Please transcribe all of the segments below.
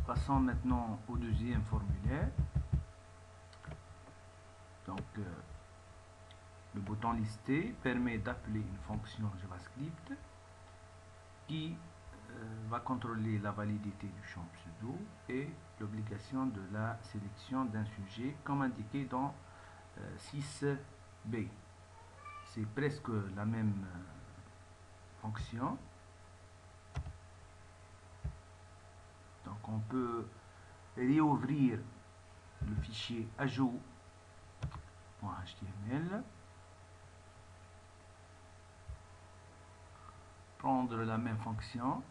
Passons maintenant au deuxième formulaire. Donc, le bouton listé permet d'appeler une fonction JavaScript qui va contrôler la validité du champ pseudo et l'obligation de la sélection d'un sujet comme indiqué dans 6b. C'est presque la même fonction. Donc on peut réouvrir le fichier ajout.html, prendre la même fonction,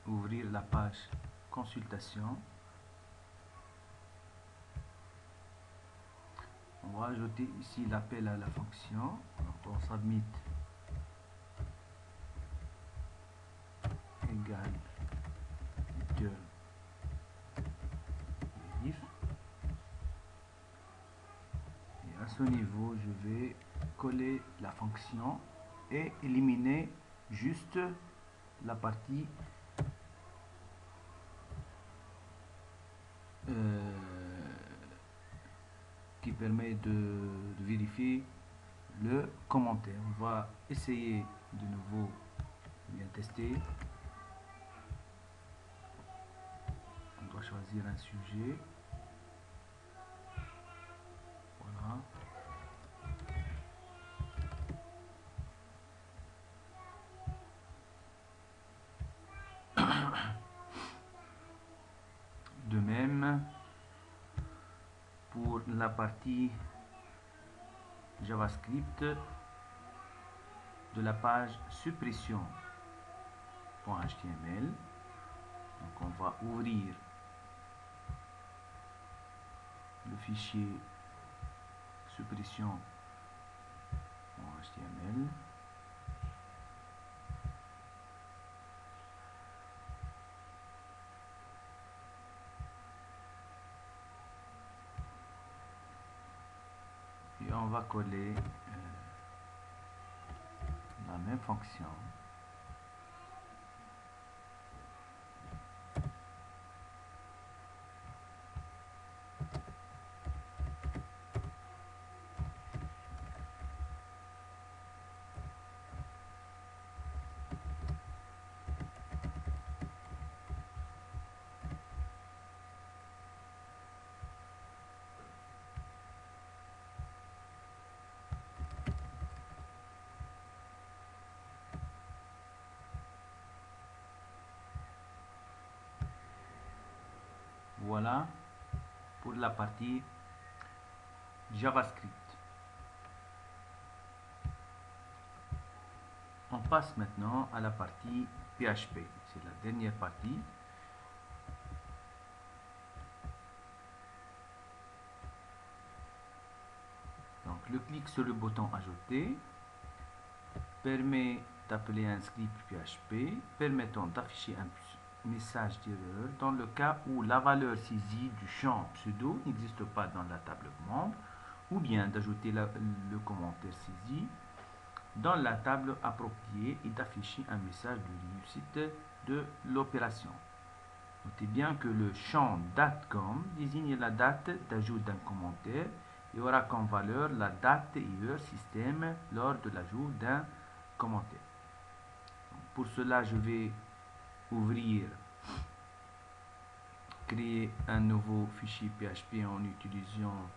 ouvrir la page consultation. On va ajouter ici l'appel à la fonction. Donc on submit égale return if. Et à ce niveau, je vais coller la fonction et éliminer juste la partie qui permet de vérifier le commentaire. On va essayer de nouveau bien tester. On doit choisir un sujet. Voilà. De même pour la partie JavaScript de la page suppression.html. Donc on va ouvrir le fichier suppression.html. Et on va coller la même fonction. Voilà pour la partie JavaScript. On passe maintenant à la partie PHP. C'est la dernière partie. Donc le clic sur le bouton ajouter permet d'appeler un script PHP permettant d'afficher un message d'erreur dans le cas où la valeur saisie du champ pseudo n'existe pas dans la table commande, ou bien d'ajouter le commentaire saisi dans la table appropriée et d'afficher un message de réussite de l'opération. Notez bien que le champ date.com désigne la date d'ajout d'un commentaire et aura comme valeur la date et heure système lors de l'ajout d'un commentaire. Donc pour cela, je vais créer un nouveau fichier PHP en utilisant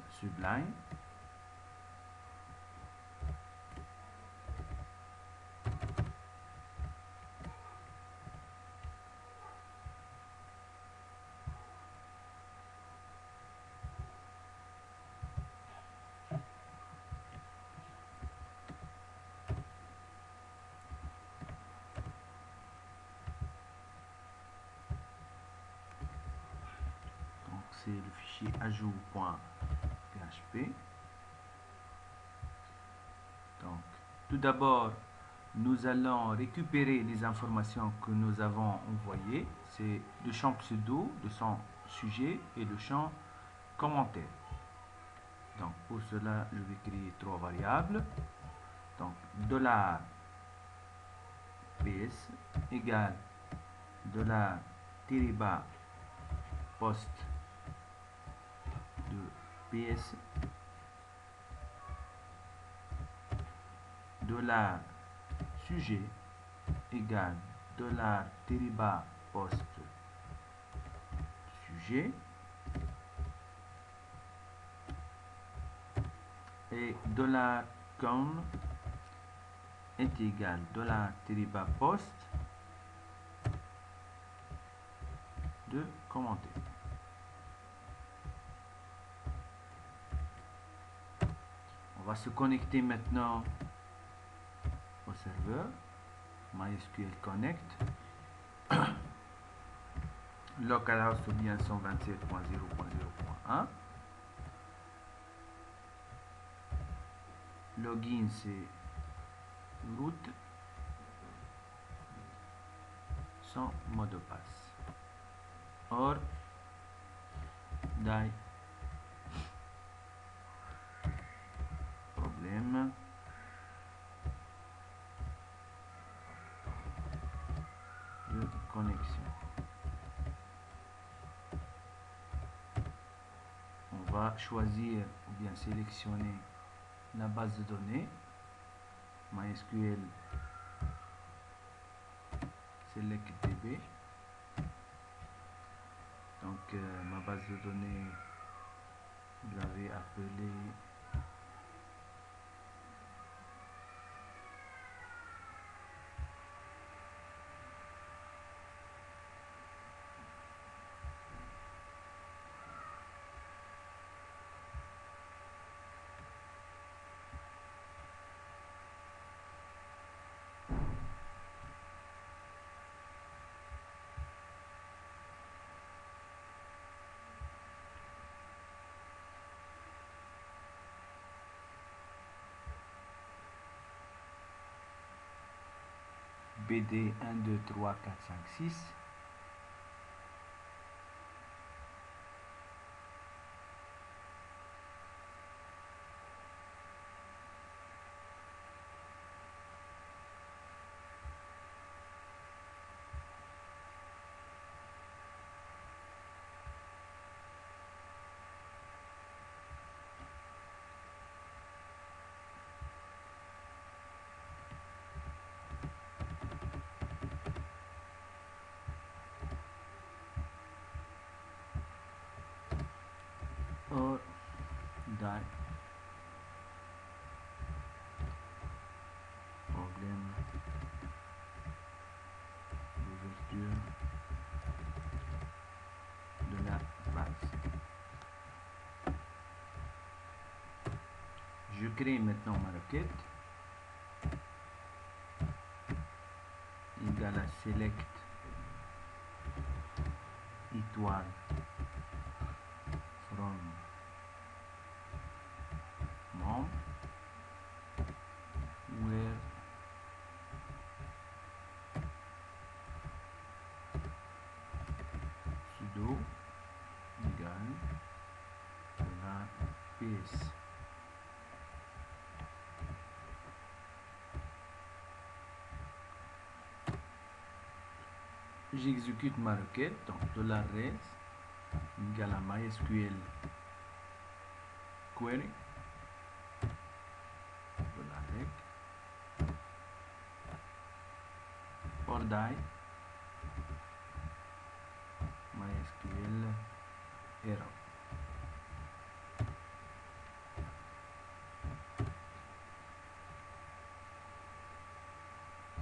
Sublime. C'est le fichier ajout.php. Donc, tout d'abord, nous allons récupérer les informations que nous avons envoyées. C'est le champ pseudo de son sujet et le champ commentaire. Donc pour cela, je vais créer 3 variables. Donc $ps égale $tiré-bas post de ps, $sujet égale $tiré-bas post sujet, et $com est égal $tiré-bas post de commentaire. On va se connecter maintenant au serveur MySQL Connect. Localhost ou bien 127.0.0.1. Login c'est root sans mot de passe. Or die problème de connexion. On va choisir ou bien sélectionner la base de données MySQL Select DB. Donc ma base de données, je l'avais appelée BD 1, 2, 3, 4, 5, 6. Or die problème d'ouverture de la base. Je crée maintenant ma requête égale à select étoile from mom where sudo égale $ps. J'exécute ma requête, donc $res égale à MySQL query $rec or die MySQL error.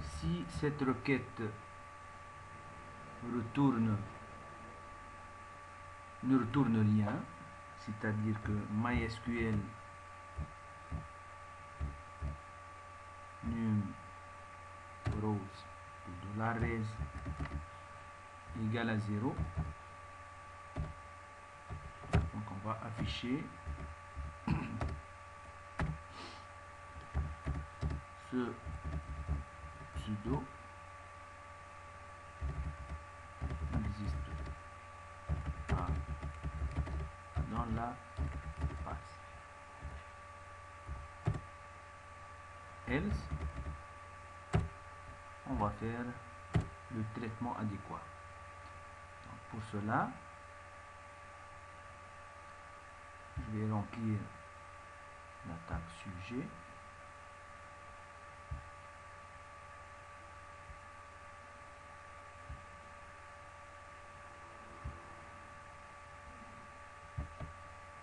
Si cette requête ne retourne rien, c'est-à-dire que MySQL num rows $res égale à 0, donc on va afficher ce sudo existe pas dans la base. Else, on va faire le traitement adéquat. Donc pour cela, je vais remplir la table sujet.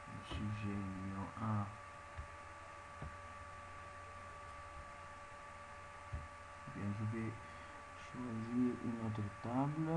Le sujet numéro 1. Bien, je vais choisir une autre table.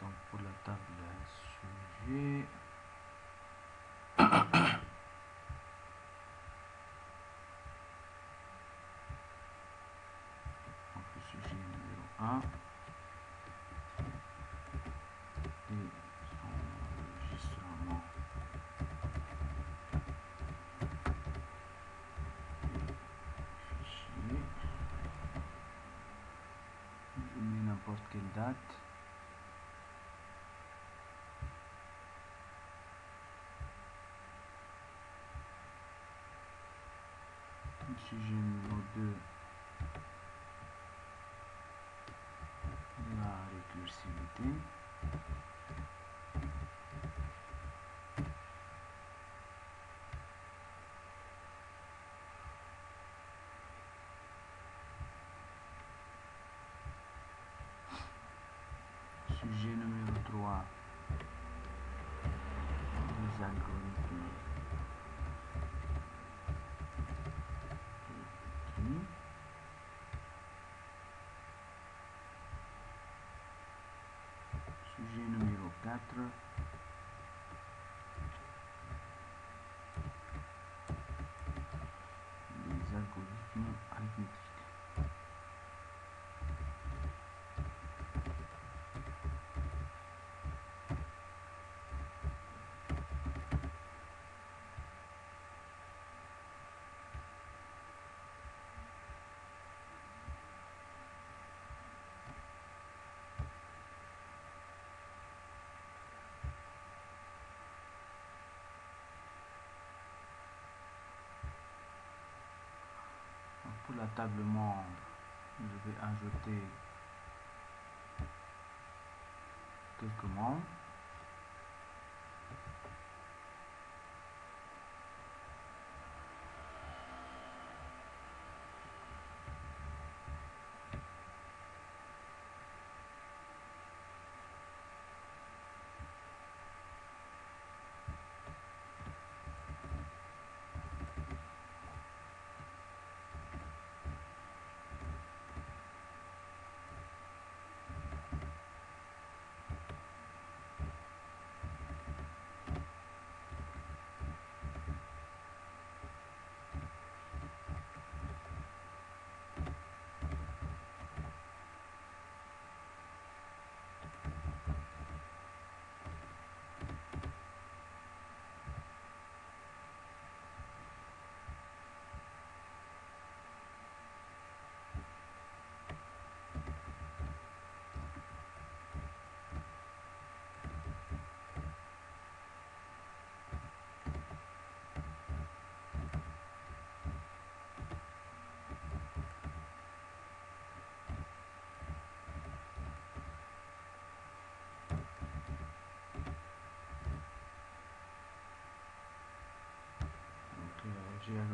Donc pour la table sujet, donc le sujet numéro 1 et son enregistrement fichier. Je mets n'importe quelle date. Le sujet numéro 2, la récursivité. Sujet numéro 3, les algorithmes de tri. Sujet numéro 4, les algorithmes arithmétiques. Pour la table membre, je vais ajouter quelques membres.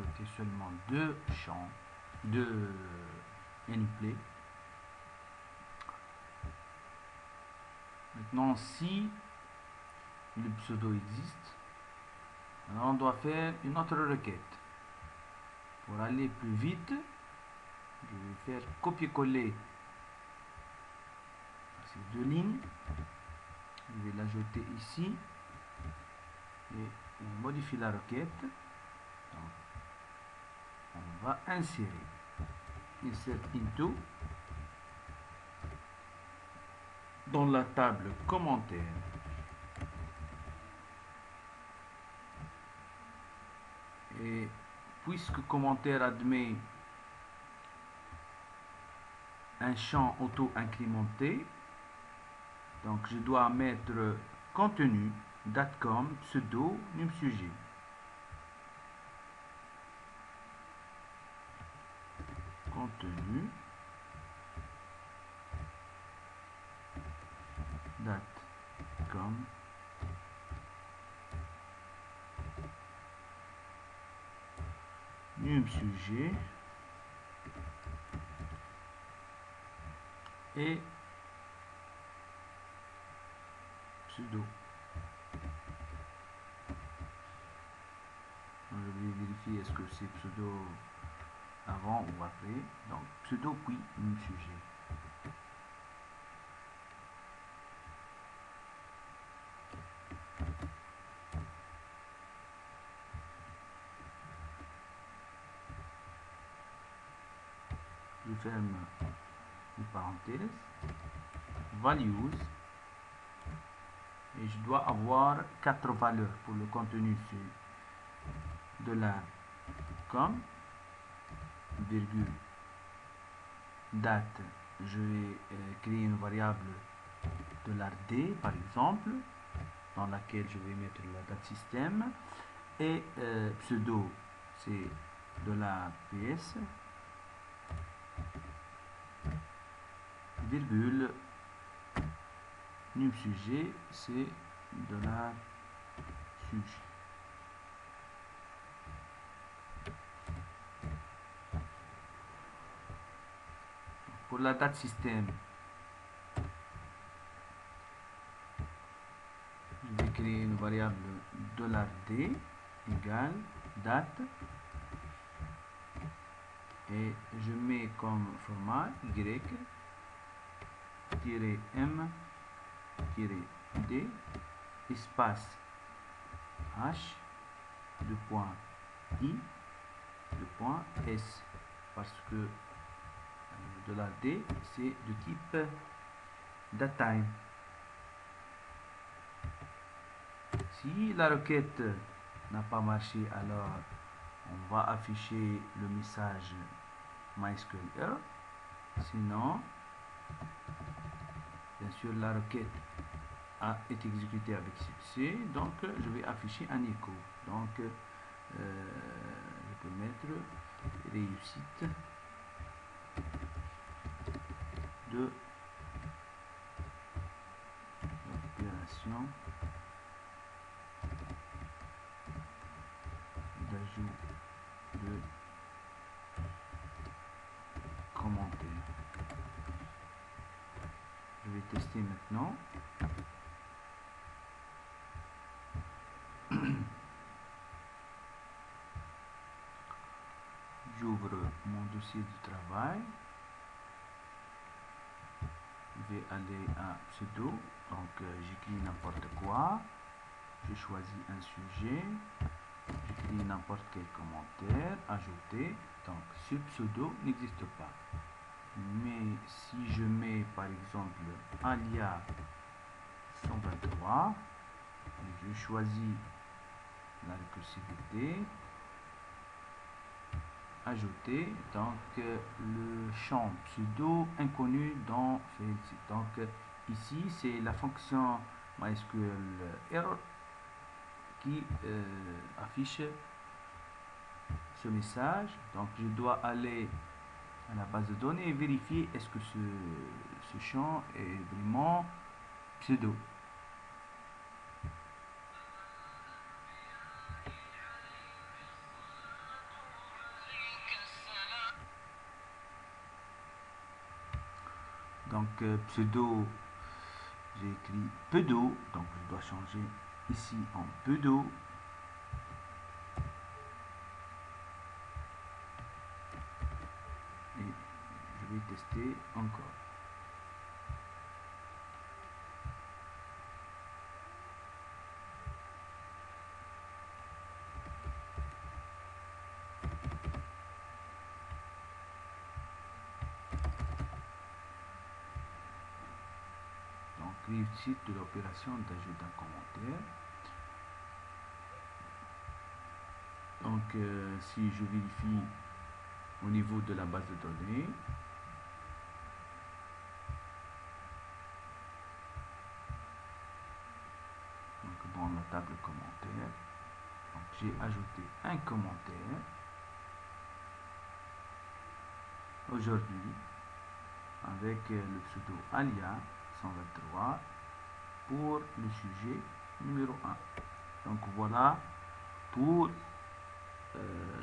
ajouter seulement deux champs, deux anyplay. Maintenant, si le pseudo existe, alors on doit faire une autre requête. Pour aller plus vite, je vais faire copier-coller ces deux lignes. Je vais l'ajouter ici et on modifie la requête. Donc, on va insérer insert into dans la table commentaires. Et puisque commentaire admet un champ auto-incrémenté, donc je dois mettre contenu, datecom, pseudo, num sujet. Contenu, datecom, num sujet et pseudo. Je vais vérifier est-ce que c'est pseudo avant ou après. Donc pseudo puis num sujet. Je ferme les parenthèses, values, et je dois avoir 4 valeurs pour le contenu. C'est $com, virgule, date, je vais créer une variable $d par exemple, dans laquelle je vais mettre la date système, et pseudo c'est $ps, virgule, num sujet c'est $sujet. Pour la date système, je vais créer une variable $d égale date et je mets comme format y-m-d espace h $i s parce que $d c'est de type datetime. Si la requête n'a pas marché, alors on va afficher le message MySQL error. Sinon, bien sûr, la requête a été exécutée avec succès, donc je vais afficher un écho. Donc, je peux mettre réussite de l'opération d'ajout de commentaires. Je vais tester maintenant. J'ouvre mon dossier de travail. Je vais aller à pseudo, donc j'écris n'importe quoi. Je choisis un sujet. J'écris n'importe quel commentaire, ajouter. Donc ce pseudo n'existe pas. Mais si je mets par exemple alias 123, et je choisis la récursivité, ajouter, donc le champ pseudo inconnu dans Fields. Donc ici c'est la fonction MySQL error qui affiche ce message. Donc je dois aller à la base de données et vérifier est-ce que ce champ est vraiment pseudo. pseudo, j'ai écrit pseudo, donc je dois changer ici en pseudo. Et je vais tester encore. Donc, réussite de l'opération d'ajout d'un commentaire. Donc, si je vérifie au niveau de la base de données, donc dans la table commentaires, j'ai ajouté un commentaire aujourd'hui avec le pseudo alia 123 pour le sujet numéro 1. Donc voilà pour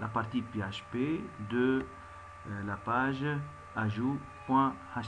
la partie PHP de la page ajout.html.